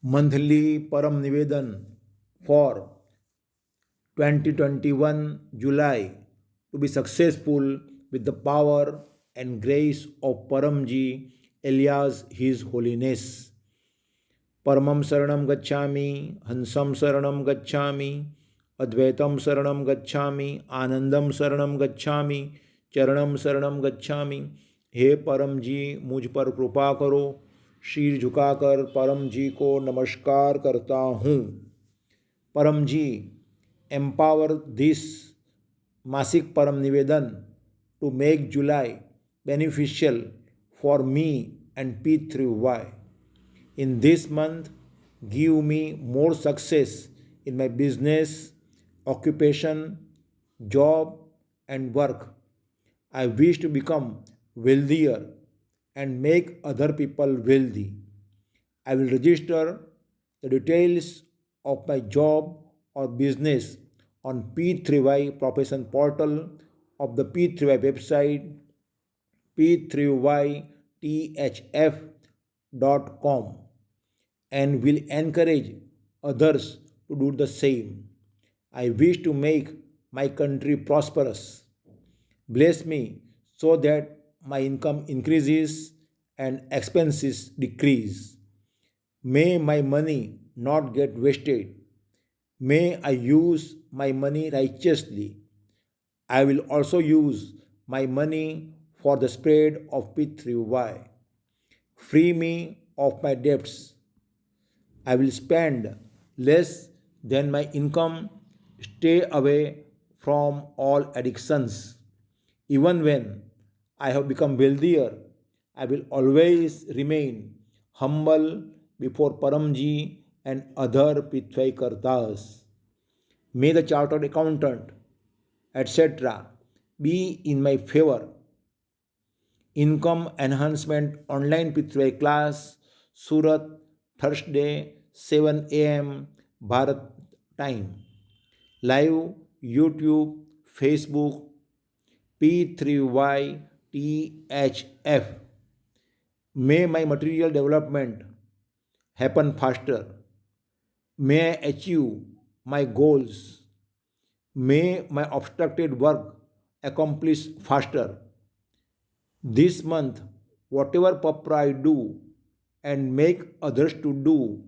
monthly Param Nivedan for 2021 July to be successful with the power and grace of Paramji alias His Holiness. Paramam Saranam Gacchami, Hansam Saranam Gacchami, Advaitam Saranam Gacchami, Anandam Saranam Gacchami, Charanam Saranam Gacchami. हे परम जी मुझ पर कृपा करो। शीर झुकाकर परम जी को नमस्कार करता हूँ। परम जी एम्पावर दिस मासिक परम निवेदन to make July beneficial for me and P3Y. In this month, give me more success in my business, occupation, job, and work. I wish to become wealthier and make other people wealthy. I will register the details of my job or business on P3Y profession portal of the P3Y website p3ythf.com and will encourage others to do the same. I wish to make my country prosperous. Bless me so that my income increases and expenses decrease. May my money not get wasted. May I use my money righteously. I will also use my money for the spread of P3Y. Free me of my debts. I will spend less than my income, stay away from all addictions. Even when I have become wealthier, I will always remain humble before Paramji and other Pithwai Kartas. May the chartered accountant, etc., be in my favor. Income Enhancement Online Pithwai class, Surat, Thursday, 7 a.m. Bharat time. Live YouTube, Facebook, P3YTHF. May my material development happen faster. May I achieve my goals. May my obstructed work accomplish faster. This month, whatever papra I do and make others to do,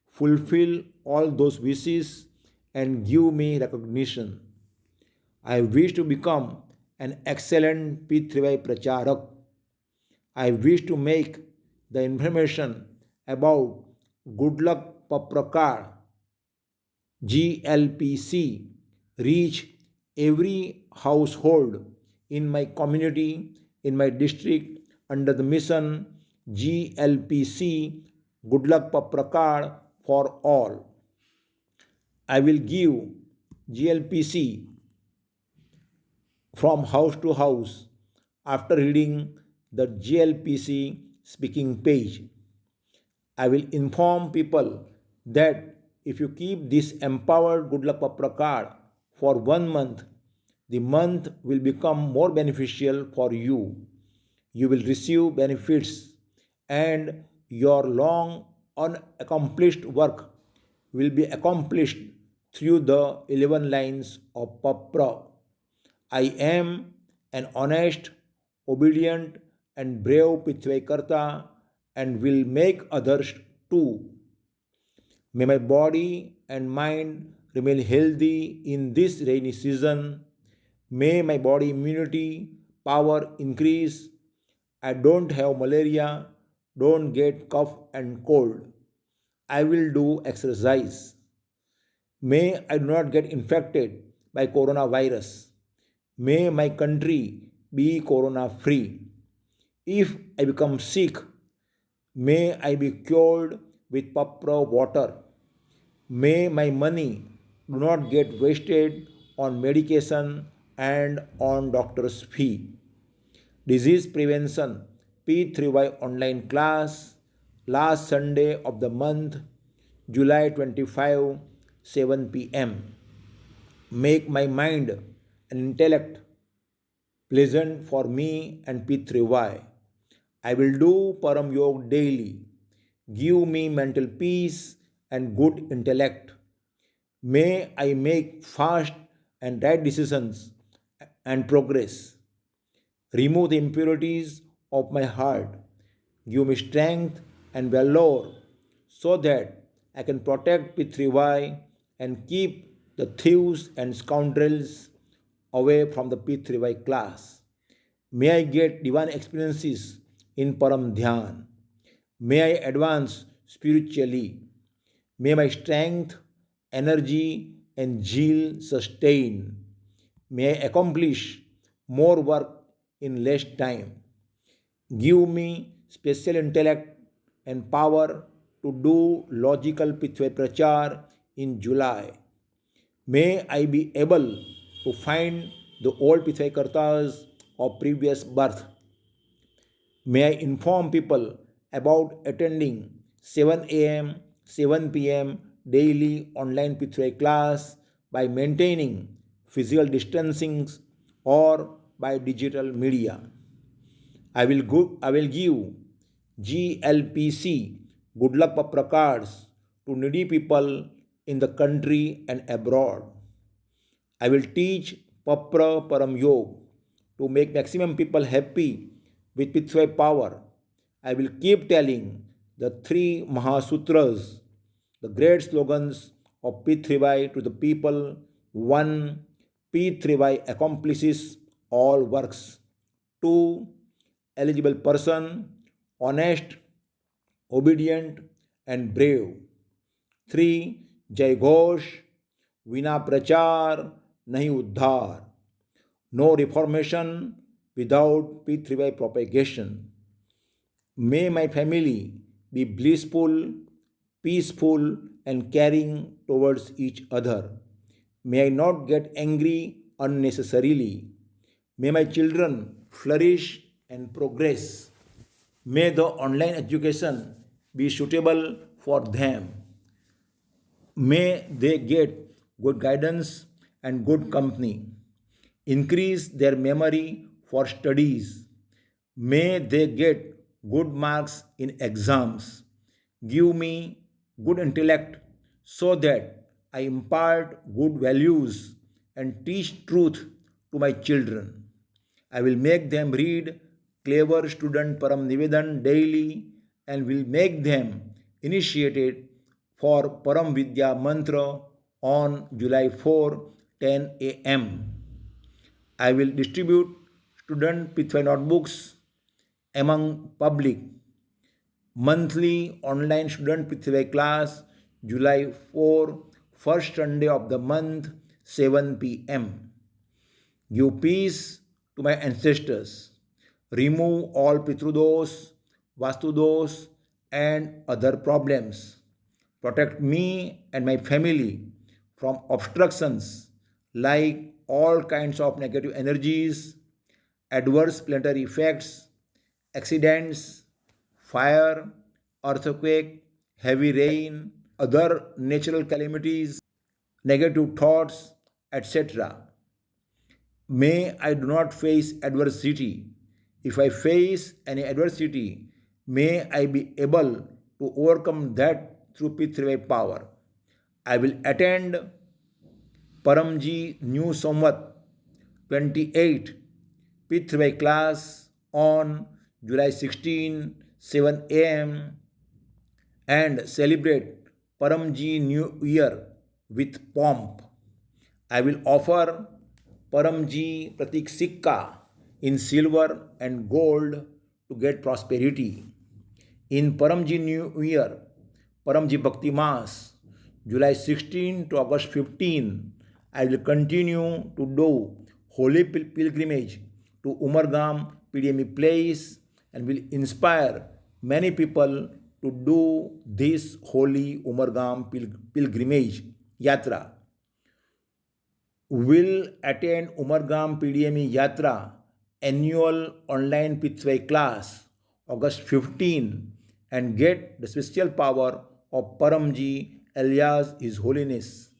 fulfill all those wishes and give me recognition. I wish to become an excellent P3Y Pracharak. I wish to make the information about Good Luck Paprakar GLPC reach every household in my community, in my district, under the mission GLPC Good Luck Paprakar for all. I will give GLPC from house to house after reading the GLPC speaking page. I will inform people that if you keep this empowered Good Luck Papra card for 1 month, the month will become more beneficial for you. You will receive benefits and your long unaccomplished work will be accomplished through the 11 lines of Papra. I am an honest, obedient, and brave Pithvaikarta and will make others too. May my body and mind remain healthy in this rainy season. May my body immunity power increase. I don't have malaria, don't get cough and cold. I will do exercise. May I do not get infected by coronavirus. May my country be corona free. If I become sick, may I be cured with papra water. May my money do not get wasted on medication and on doctor's fee. Disease prevention P3Y online class last Sunday of the month, July 25, 7 p.m. Make my mind and intellect pleasant for me and P3Y. I will do Param Yog daily. Give me mental peace and good intellect. May I make fast and right decisions and progress. Remove the impurities of my heart. Give me strength and valor so that I can protect P3Y and keep the thieves and scoundrels away from the P3Y class. May I get divine experiences in Param Dhyan. May I advance spiritually. May my strength, energy, and zeal sustain. May I accomplish more work in less time. Give me special intellect and power to do logical Pitve Prachar in July. May I be able to find the old Pitve Kartas of previous birth. May I inform people about attending 7 a.m., 7 p.m. daily online Pitve class by maintaining physical distancing or by digital media. I will give GLPC good luck prakards to needy people in the country and abroad. I will teach Papra Param Yog to make maximum people happy with Pithway power. I will keep telling the three Mahasutras, the great slogans of P3Y to the people. 1. P3Y accomplishes all works. 2. Eligible person, honest, obedient, and brave. 3. Jai Ghosh, Vina Prachar, Nahi Uddhar. No reformation without P3Y propagation. May my family be blissful, peaceful, and caring towards each other. May I not get angry unnecessarily. May my children flourish and progress. May the online education be suitable for them. May they get good guidance and good company. Increase their memory for studies. May they get good marks in exams. Give me good intellect so that I impart good values and teach truth to my children. I will make them read clever student Param Nivedan daily and will make them initiated for Param Vidya Mantra on July 4, 10 a.m. I will distribute student P5 notebooks among public. Monthly online student P3 class, July 4, first Sunday of the month, 7 p.m. Give peace to my ancestors. Remove all Pitrudos, Vastudos, and other problems. Protect me and my family from obstructions like all kinds of negative energies, adverse planetary effects, accidents, fire, earthquake, heavy rain, other natural calamities, negative thoughts, etc. May I do not face adversity. If I face any adversity, may I be able to overcome that through P3Y power. I will attend Paramji New Samvat 28 P3Y class on July 16, 7 a.m. and celebrate Paramji New Year with pomp. I will offer Paramji Pratik Sikka in silver and gold to get prosperity. In Paramji New Year, Paramji Bhakti Mas, July 16 to August 15, I will continue to do holy pilgrimage to Umargam PDME place and will inspire many people to do this holy Umargam pilgrimage yatra. Will attend Umargam PDME Yatra annual online P3 class August 15 and get the special power of Paramji alias His Holiness.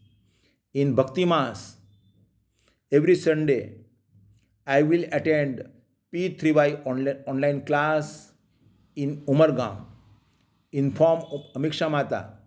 In Bhakti Mas, every Sunday, I will attend P3Y online class in Umargam. inform Amiksha Mata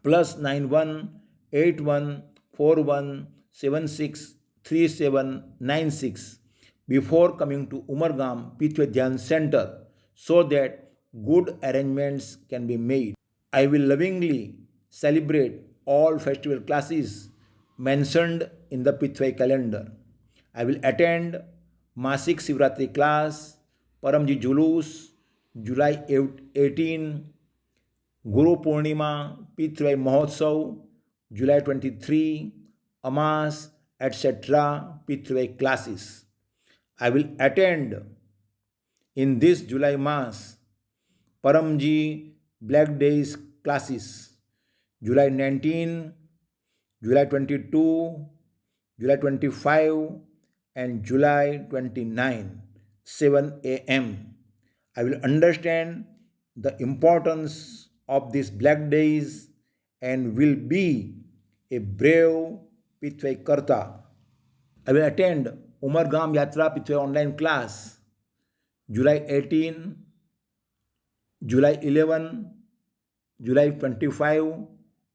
+918141763796 before coming to Umargam Pitwe Dhyan Center so that good arrangements can be made. I will lovingly celebrate all festival classes mentioned in the Pitwai calendar. I will attend Masik Sivratri class, Paramji Julus, July 18, Guru Purnima, Pitwai Mahotsav, July 23, Amas, etc. Pitwai classes. I will attend in this July Mass Paramji Black Days classes, July 19, July 22, July 25, and July 29, 7 a.m. I will understand the importance of these black days and will be a brave Pitwai Karta. I will attend Umargam Yatra Pitwai online class, July 18, July 11, July 25,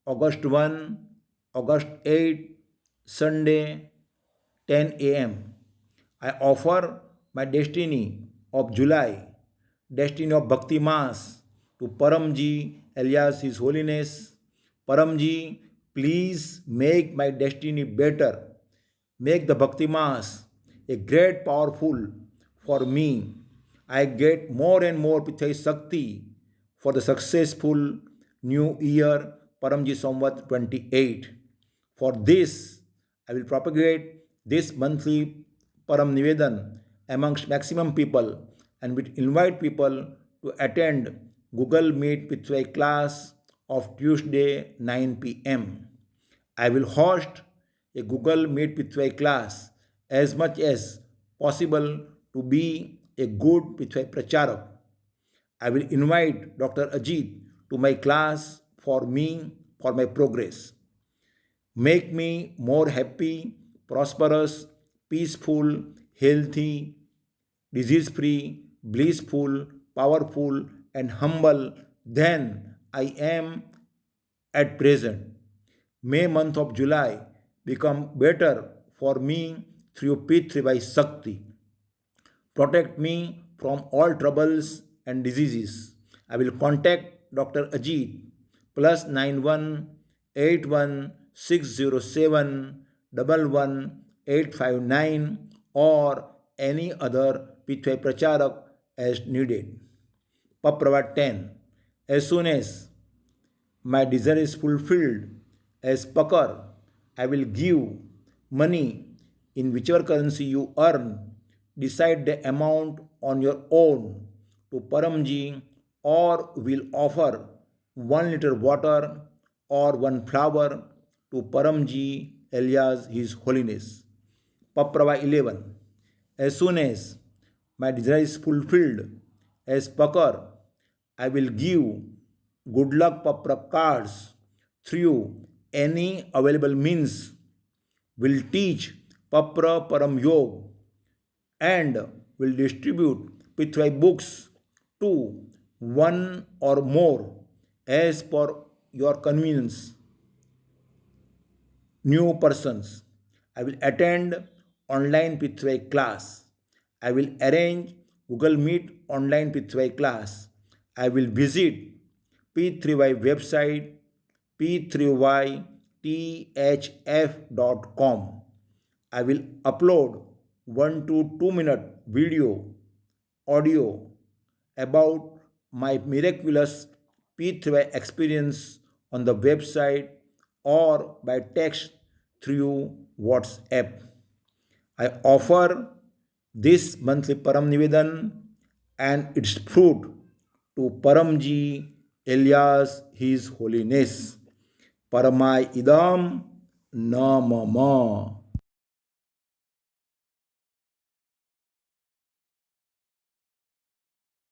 August 1, August 8, Sunday, 10 a.m. I offer my destiny of July, destiny of Bhakti Mass to Paramji alias His Holiness. Paramji, please make my destiny better. Make the Bhakti Mass a great powerful for me. I get more and more Pitwai Shakti for the successful new year Paramji Samvat 28. For this, I will propagate this monthly Param Nivedan amongst maximum people and will invite people to attend Google Meet Pitwai class of Tuesday 9 p.m. I will host a Google Meet Pitwai class as much as possible to be a good Pitwai Pracharak. I will invite Dr. Ajit to my class for me, for my progress. Make me more happy, prosperous, peaceful, healthy, disease-free, blissful, powerful, and humble than I am at present. May month of July become better for me through Pitwai Shakti. Protect me from all troubles and diseases. I will contact Dr. Ajit +918160711859 or any other Pitwai Pracharak as needed. Paprava 10. As soon as my desire is fulfilled as Pakar, I will give money in whichever currency you earn. Decide the amount on your own to Paramji or will offer 1 liter water or 1 flower to Paramji alias His Holiness. Paprava 11. As soon as my desire is fulfilled as Pakar, I will give good luck Papra cards through any available means. Will teach Papra Param Yog and will distribute Pitwai books to one or more as per your convenience. New persons. I will attend online Pitwai class. I will arrange Google Meet online Pitwai class. I will visit P3Y website p3ythf.com. I will upload 1 to 2 minute video, audio about my miraculous P3Y experience on the website or by text through WhatsApp. I offer this monthly Param Nivedan and its fruit to Paramji alias His Holiness. Paramai idam namama.